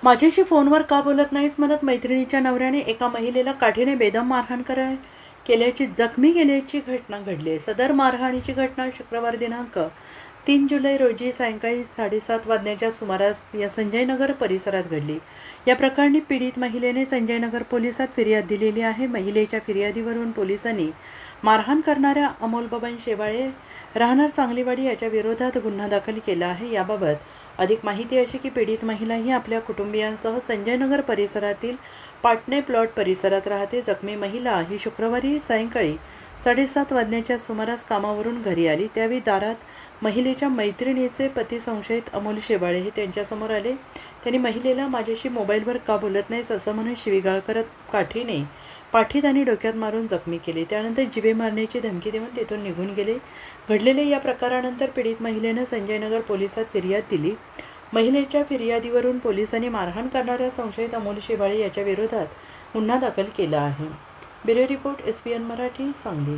माझ्याशी फोनवर का बोलत नाहीस म्हणत मैत्रिणीच्या नवऱ्याने एका महिलेला काठीने बेदम मारहाण केल्याची जखमी केल्याची घटना घडली आहे. सदर मारहाणीची घटना शुक्रवार दिनांक 3 जुलै रोजी सायंकाळी 7:30 वाजण्याच्या सुमारास या संजयनगर परिसरात घडली. या प्रकरणी पीडित महिलेने संजयनगर पोलिसात फिर्याद दिलेली आहे. महिलेच्या फिर्यादीवरून पोलिसांनी मारहाण करणाऱ्या अमोल बबन शेवाळे राहणार सांगलीवाडी याच्या विरोधात गुन्हा दाखल केला आहे. याबाबत अधिक माहिती अशी की पीडित महिला ही आपल्या कुटुंबियांसह संजयनगर परिसरातील पाटणे प्लॉट परिसरात राहते. जखमी महिला ही शुक्रवारी सायंकाळी 7:30 वाजण्याच्या सुमारास कामावरून घरी आली. त्यावेळी दारात महिलेच्या मैत्रिणीचे पती संशयित अमोल शेवाळे हे त्यांच्यासमोर आले. त्यांनी महिलेला माझ्याशी मोबाईलवर का बोलत नाहीस असं म्हणून शिवीगाळ करत काठीने पाठीत आणि डोक्यात मारून जखमी केले. त्यानंतर जिवे मारण्याची धमकी देऊन तिथून निघून गेले. घडलेल्या या प्रकारानंतर पीडित महिलेनं संजयनगर पोलिसात फिर्याद दिली. महिलेच्या फिर्यादीवरून पोलिसांनी मारहाण करणाऱ्या संशयित अमोल शेवाळे याच्या विरोधात गुन्हा दाखल केला आहे. Bureau report SBN Marathi Sangli.